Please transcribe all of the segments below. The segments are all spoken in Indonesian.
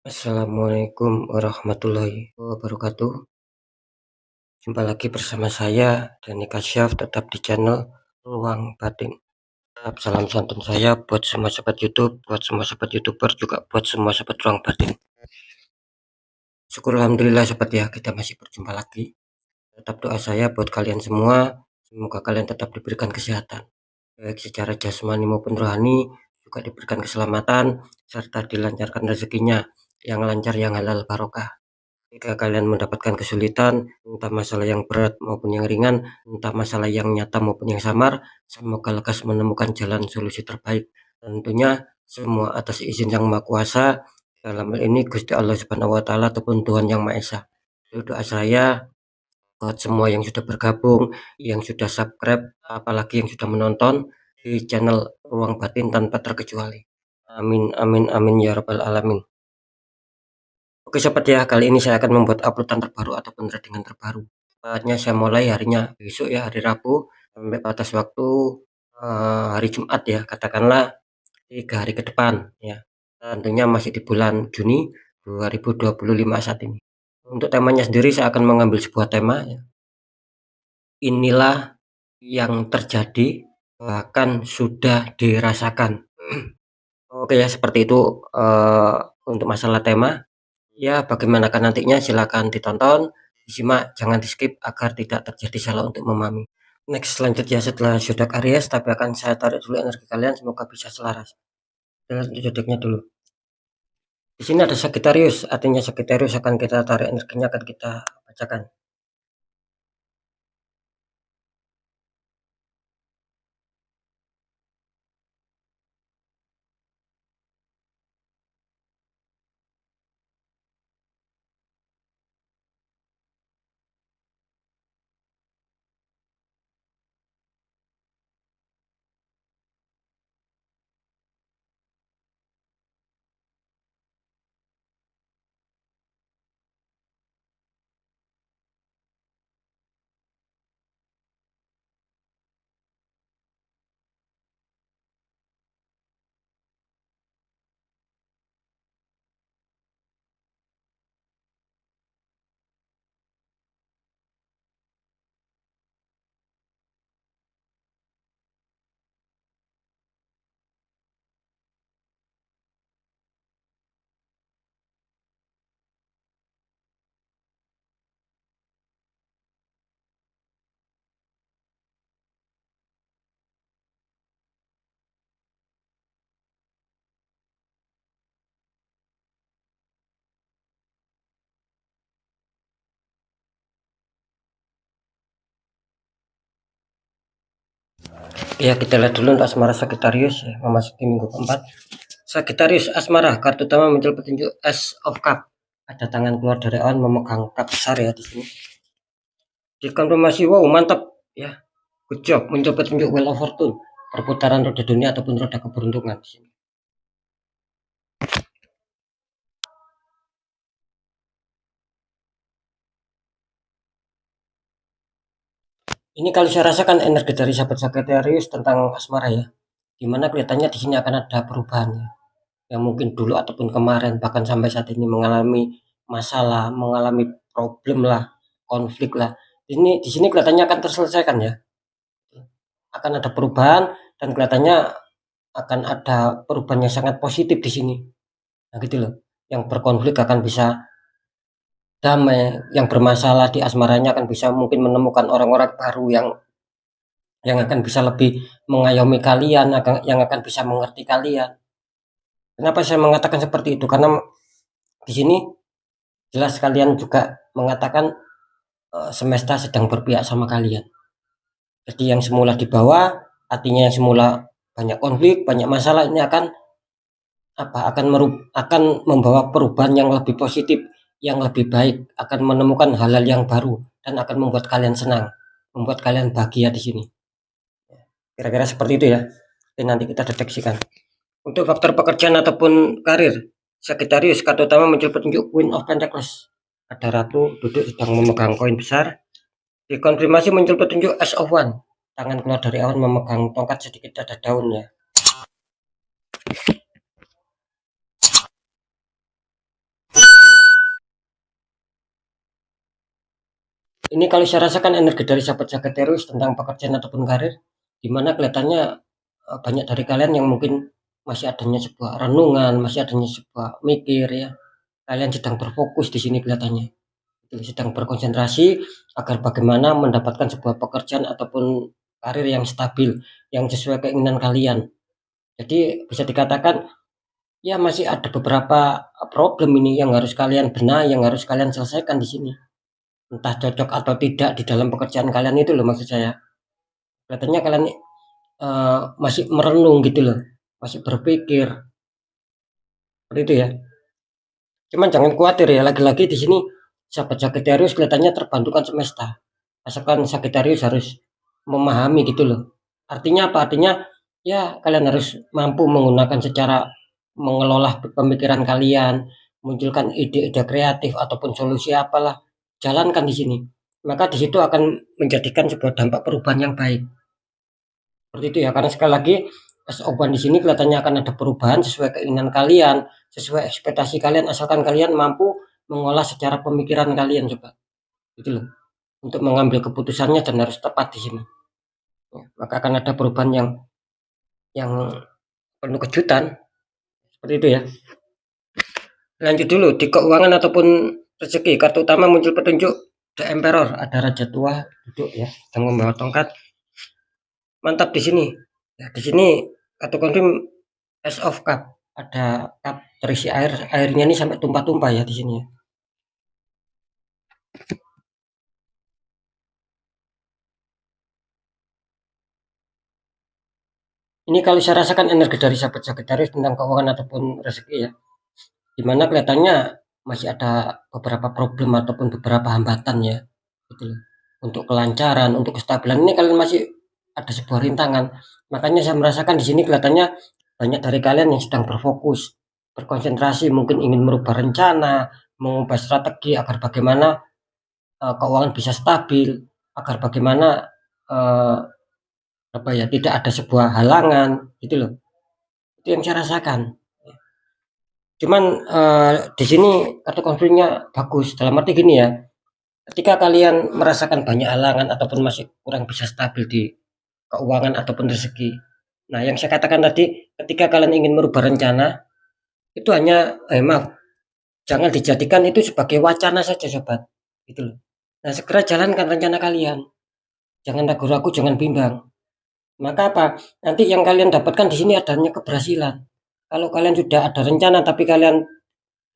Assalamualaikum warahmatullahi wabarakatuh. Jumpa lagi bersama saya Dani Kasyaf, tetap di channel Ruang Batin. Tetap salam santun saya buat semua sobat YouTube, buat semua sobat YouTuber, juga buat semua sobat Ruang Batin. Syukur alhamdulillah sobat ya, kita masih berjumpa lagi. Tetap doa saya buat kalian semua, semoga kalian tetap diberikan kesehatan, baik secara jasmani maupun rohani, juga diberikan keselamatan serta dilancarkan rezekinya yang lancar, yang halal barokah. Jika kalian mendapatkan kesulitan, entah masalah yang berat maupun yang ringan, entah masalah yang nyata maupun yang samar, semoga lekas menemukan jalan solusi terbaik. Tentunya semua atas izin Yang Maha Kuasa, dalam hal ini Gusti Allah Subhanahu wa taala ataupun Tuhan Yang Maha Esa. Doa saya buat semua yang sudah bergabung, yang sudah subscribe, apalagi yang sudah menonton di channel Ruang Batin tanpa terkecuali. Amin amin amin ya rabbal alamin. Oke sobat ya, kali ini saya akan membuat uploadan terbaru ataupun threadingan terbaru. Tepatnya saya mulai harinya besok ya, hari Rabu, sampai batas waktu hari Jumat ya, katakanlah 3 hari ke depan ya. Tentunya masih di bulan Juni 2025 saat ini. Untuk temanya sendiri saya akan mengambil sebuah tema ya. Inilah yang terjadi bahkan sudah dirasakan. Oke ya, seperti itu untuk masalah tema. Ya, bagaimanakah nantinya silakan ditonton, disimak, jangan di-skip agar tidak terjadi salah untuk memahami. Next, selanjutnya setelah zodiak Aries, tapi akan saya tarik dulu energi kalian, semoga bisa selaras. Lanjut zodiaknya dulu. Di sini ada Sagittarius, artinya Sagittarius akan kita tarik energinya, akan kita bacakan. Ya, kita lihat dulu untuk asmara Sagittarius ya, memasuki minggu keempat. Sagittarius asmara, kartu utama muncul petunjuk Ace of Cup. Ada tangan keluar dari awan memegang cup besar ya di sini. Dikonfirmasi, wow mantap ya, good job, muncul petunjuk Wheel of Fortune, perputaran roda dunia ataupun roda keberuntungan di sini. Ini kalau saya rasakan energi dari sahabat Sagittarius tentang asmara ya, dimana kelihatannya di sini akan ada perubahan ya, yang mungkin dulu ataupun kemarin bahkan sampai saat ini mengalami masalah, mengalami problem lah, konflik lah. Di sini kelihatannya akan terselesaikan ya, akan ada perubahan dan kelihatannya akan ada perubahan yang sangat positif di sini. Nah gitu loh, yang berkonflik akan bisa damai, yang bermasalah di asmaranya akan bisa mungkin menemukan orang-orang baru yang akan bisa lebih mengayomi kalian, yang akan bisa mengerti kalian. Kenapa saya mengatakan seperti itu? Karena di sini jelas kalian juga mengatakan semesta sedang berpihak sama kalian. Jadi yang semula di bawah, artinya yang semula banyak konflik, banyak masalah, ini akan akan membawa perubahan yang lebih positif, yang lebih baik, akan menemukan hal-hal yang baru dan akan membuat kalian senang, membuat kalian bahagia di sini. Kira-kira seperti itu ya. Dan nanti kita deteksikan. Untuk faktor pekerjaan ataupun karir, Sagittarius kartu utama muncul petunjuk Queen of Pentacles. Ada ratu duduk sedang memegang koin besar. Dikonfirmasi muncul petunjuk Ace of One. Tangan keluar dari awan memegang tongkat, sedikit ada daunnya. Ini kalau saya rasakan energi dari sahabat Sagittarius tentang pekerjaan ataupun karir, di mana kelihatannya banyak dari kalian yang mungkin masih adanya sebuah renungan, masih adanya sebuah mikir ya. Kalian sedang berfokus di sini kelihatannya. Gitu, sedang berkonsentrasi agar bagaimana mendapatkan sebuah pekerjaan ataupun karir yang stabil, yang sesuai keinginan kalian. Jadi bisa dikatakan ya masih ada beberapa problem ini yang harus kalian benahi, yang harus kalian selesaikan di sini. Entah cocok atau tidak di dalam pekerjaan kalian itu loh maksud saya. Kelihatannya kalian masih merenung gitu loh, masih berpikir seperti itu ya. Cuman jangan khawatir ya, lagi-lagi di sini sahabat Sagittarius kelihatannya terbantukan semesta. Asalkan Sagittarius harus memahami gitu loh. Artinya apa? Artinya ya kalian harus mampu menggunakan secara mengelola pemikiran kalian, munculkan ide-ide kreatif ataupun solusi apalah, jalankan di sini. Maka di situ akan menjadikan sebuah dampak perubahan yang baik. Seperti itu ya, karena sekali lagi S01 di sini kelihatannya akan ada perubahan sesuai keinginan kalian, sesuai ekspektasi kalian, asalkan kalian mampu mengolah secara pemikiran kalian coba. Gitu loh. Untuk mengambil keputusannya dan harus tepat di sini. Ya, maka akan ada perubahan yang penuh kejutan. Seperti itu ya. Lanjut dulu di keuangan ataupun rezeki. Kartu utama muncul petunjuk The Emperor, ada raja tua duduk ya, sedang membawa tongkat. Mantap di sini. Ya, di sini kartu konfirm Ace of Cup. Ada cup terisi air, airnya ini sampai tumpah-tumpah ya di sini ya. Ini kalau saya rasakan energi dari sahabat Sagittarius tentang keuangan ataupun rezeki ya. Dimana kelihatannya masih ada beberapa problem ataupun beberapa hambatan ya. Gitu loh. Untuk kelancaran, untuk kestabilan ini kalian masih ada sebuah rintangan. Makanya saya merasakan di sini kelihatannya banyak dari kalian yang sedang berfokus, berkonsentrasi, mungkin ingin merubah rencana, mengubah strategi agar bagaimana keuangan bisa stabil, agar bagaimana uh, apa ya tidak ada sebuah halangan, gitu loh. Itu yang saya rasakan. Cuman di sini kartu konfliknya bagus. Dalam arti gini ya, ketika kalian merasakan banyak halangan ataupun masih kurang bisa stabil di keuangan ataupun rezeki. Nah, yang saya katakan tadi, ketika kalian ingin merubah rencana, itu hanya maaf, jangan dijadikan itu sebagai wacana saja sobat, gitu loh. Nah, segera jalankan rencana kalian. Jangan ragu-ragu, jangan bimbang. Maka apa? Nanti yang kalian dapatkan di sini adanya keberhasilan. Kalau kalian sudah ada rencana tapi kalian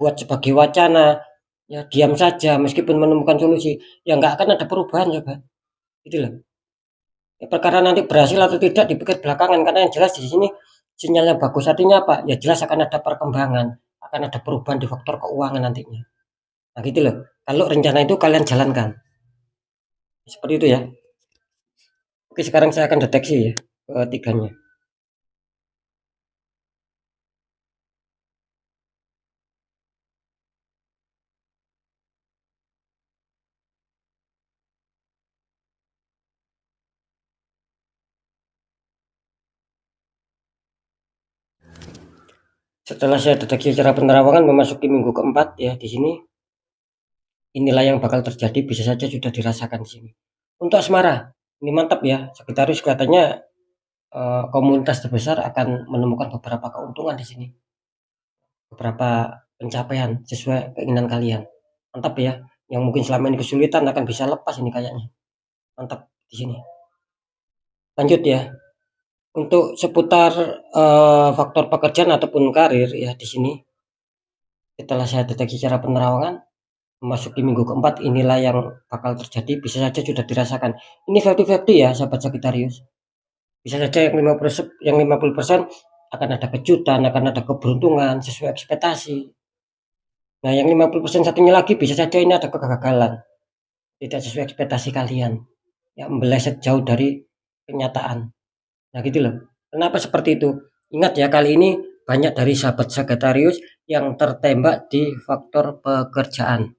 buat sebagai wacana, ya diam saja meskipun menemukan solusi, ya nggak akan ada perubahan sobat. Gitu loh. Ya, perkara nanti berhasil atau tidak dipikir belakangan karena yang jelas di sini sinyalnya bagus artinya apa? Ya jelas akan ada perkembangan, akan ada perubahan di faktor keuangan nantinya. Nah gitu loh. Kalau rencana itu kalian jalankan. Seperti itu ya. Oke, sekarang saya akan deteksi ya ketiganya. Setelah saya deteksi secara penerawangan memasuki minggu keempat ya di sini, inilah yang bakal terjadi bisa saja sudah dirasakan di sini. Untuk asmara, ini mantap ya. Sagittarius kelihatannya komunitas terbesar akan menemukan beberapa keuntungan di sini. Beberapa pencapaian sesuai keinginan kalian. Mantap ya. Yang mungkin selama ini kesulitan akan bisa lepas ini kayaknya. Mantap di sini. Lanjut ya. Untuk seputar faktor pekerjaan ataupun karir ya di sini. Setelah saya deteksi secara penerawangan, memasuki minggu keempat inilah yang bakal terjadi. Bisa saja sudah dirasakan. Ini 50-50 ya sahabat Sagittarius. Bisa saja yang 50% akan ada kejutan, akan ada keberuntungan sesuai ekspektasi. Nah, yang 50% satunya lagi bisa saja ini ada kegagalan. Tidak sesuai ekspektasi kalian. Ya, meleset jauh dari kenyataan. Nah, gitu loh. Kenapa seperti itu? Ingat ya, kali ini banyak dari sahabat Sagittarius yang tertembak di faktor pekerjaan.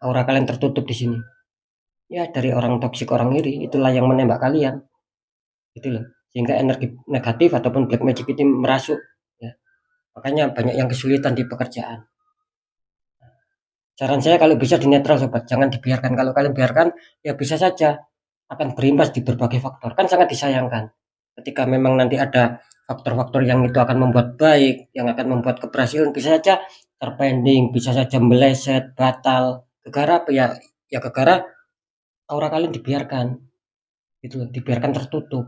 Aura kalian tertutup di sini. Ya, dari orang toksik, orang iri, itulah yang menembak kalian. Gitu loh. Sehingga energi negatif ataupun black magic itu merasuk. Ya. Makanya banyak yang kesulitan di pekerjaan. Saran saya kalau bisa di netral sobat, jangan dibiarkan. Kalau kalian biarkan, ya bisa saja akan berimbas di berbagai faktor. Kan sangat disayangkan ketika memang nanti ada faktor-faktor yang itu akan membuat baik, yang akan membuat keberhasilan, bisa saja terpending, bisa saja meleset, batal. Gara apa ya? Ya gara aura kalian dibiarkan, gitu loh, dibiarkan tertutup.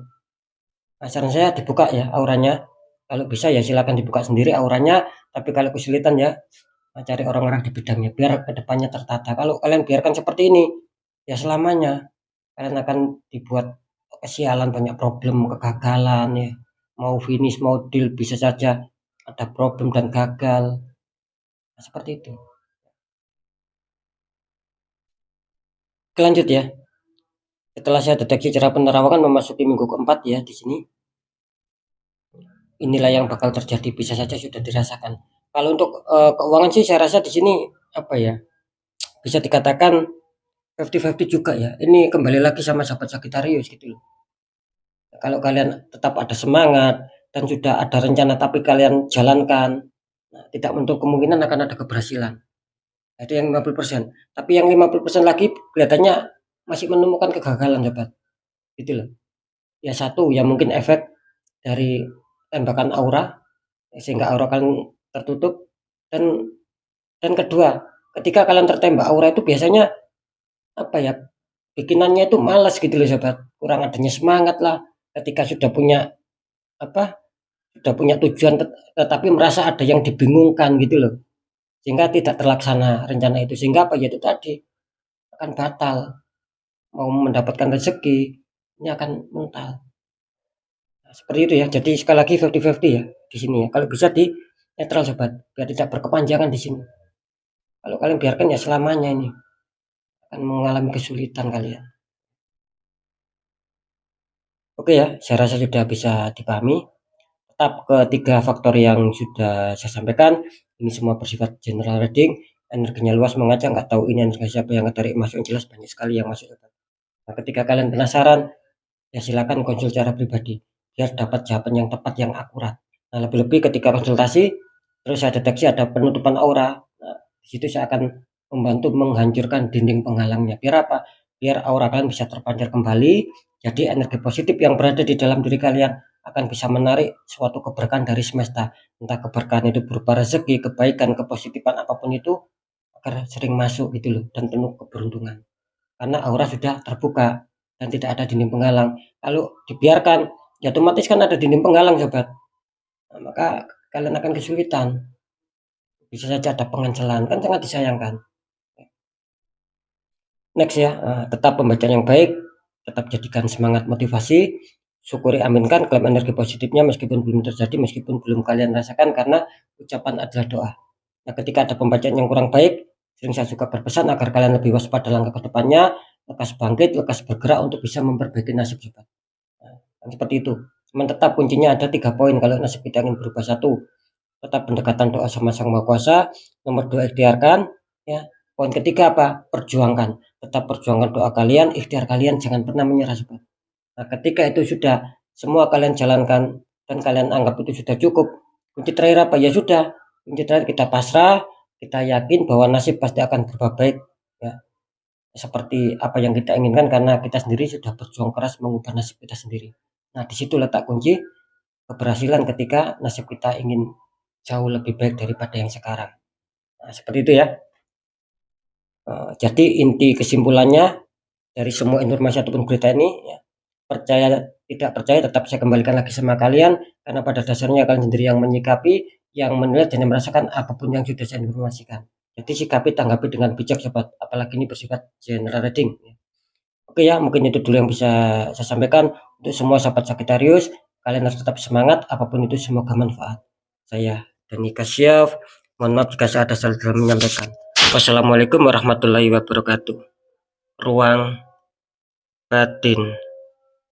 Nah, saran saya dibuka ya auranya. Kalau bisa ya silakan dibuka sendiri auranya, tapi kalau kesulitan ya cari orang-orang di bidangnya biar kedepannya tertata. Kalau kalian biarkan seperti ini, ya selamanya kalian akan dibuat kesialan, banyak problem, kegagalan ya. Mau finish, mau deal bisa saja ada problem dan gagal. Nah, seperti itu. Oke, lanjut ya. Setelah saya deteksi cara penerawangan memasuki minggu keempat ya di sini, inilah yang bakal terjadi, bisa saja sudah dirasakan. Kalau untuk keuangan sih saya rasa di sini apa ya? Bisa dikatakan 50-50 juga ya. Ini kembali lagi sama sahabat Sagittarius gitu loh. Kalau kalian tetap ada semangat dan sudah ada rencana tapi kalian jalankan, nah, tidak menutup kemungkinan akan ada keberhasilan. Itu yang 50%. Tapi yang 50% lagi kelihatannya masih menemukan kegagalan sobat. Gitu loh. Ya satu, ya mungkin efek dari tembakan aura sehingga aura kalian tertutup, dan kedua, ketika kalian tertembak aura itu biasanya apa ya, bikinannya itu malas gitu loh sobat, kurang adanya semangat lah ketika sudah punya apa, sudah punya tujuan tetapi merasa ada yang dibingungkan gitu loh, sehingga tidak terlaksana rencana itu, sehingga apa ya, itu tadi akan batal, mau mendapatkan rezeki ini akan mental. Nah, seperti itu ya, jadi sekali lagi 50-50 ya di sini ya, kalau bisa di netral sobat biar tidak berkepanjangan di sini. Kalau kalian biarkan ya selamanya ini akan mengalami kesulitan kalian. Oke ya, saya rasa sudah bisa dipahami. Tetap ketiga faktor yang sudah saya sampaikan, ini semua bersifat general reading, energinya luas mengajak, nggak tahu ini energi siapa yang tarik masuk, yang jelas banyak sekali yang masuk. Nah, ketika kalian penasaran, ya silakan konsul secara pribadi, biar dapat jawaban yang tepat, yang akurat. Nah, lebih-lebih ketika konsultasi, terus saya deteksi ada penutupan aura, nah, di situ saya akan membantu menghancurkan dinding penghalangnya. Biar apa? Biar aura kalian bisa terpancar kembali, jadi energi positif yang berada di dalam diri kalian akan bisa menarik suatu keberkahan dari semesta. Entah keberkahan itu berupa rezeki, kebaikan, kepositifan apapun itu agar sering masuk gitu loh, dan penuh keberuntungan. Karena aura sudah terbuka dan tidak ada dinding penghalang. Kalau dibiarkan, ya otomatis kan ada dinding penghalang sobat. Nah, maka kalian akan kesulitan. Bisa saja ada pengancelan, kan sangat disayangkan. Next ya, tetap pembacaan yang baik, tetap jadikan semangat motivasi, syukuri, aminkan, klaim energi positifnya meskipun belum terjadi, meskipun belum kalian rasakan, karena ucapan adalah doa. Nah, ketika ada pembacaan yang kurang baik, sering saya juga berpesan agar kalian lebih waspada langkah ke depannya, lekas bangkit, lekas bergerak untuk bisa memperbaiki nasib sobat. Nah, kan seperti itu. Cuman tetap kuncinya ada 3 poin kalau nasib kita ingin berubah. Satu, tetap pendekatan doa sama Sang Maha Kuasa. Nomor 2, ikhtiarkan ya. Poin ketiga apa? Perjuangkan. Tetap perjuangkan doa kalian, ikhtiar kalian, jangan pernah menyerah sobat. Nah, ketika itu sudah semua kalian jalankan dan kalian anggap itu sudah cukup, kunci terakhir apa? Ya sudah, kunci terakhir kita pasrah, kita yakin bahwa nasib pasti akan berubah baik ya, seperti apa yang kita inginkan, karena kita sendiri sudah berjuang keras mengubah nasib kita sendiri. Nah, di situ letak kunci keberhasilan ketika nasib kita ingin jauh lebih baik daripada yang sekarang. Nah, seperti itu ya. Jadi inti kesimpulannya dari semua informasi ataupun berita ini ya, percaya tidak percaya tetap saya kembalikan lagi sama kalian, karena pada dasarnya kalian sendiri yang menyikapi, yang menilai dan yang merasakan apapun yang sudah saya informasikan. Jadi sikapi, tanggapi dengan bijak sobat, apalagi ini bersifat general reading. Oke ya, mungkin itu dulu yang bisa saya sampaikan. Untuk semua sahabat Sagittarius, kalian harus tetap semangat, apapun itu semoga manfaat. Saya Dani Kasyaf, mohon maaf jika saya ada salah dalam menyampaikan. Wassalamualaikum warahmatullahi wabarakatuh. Ruang batin.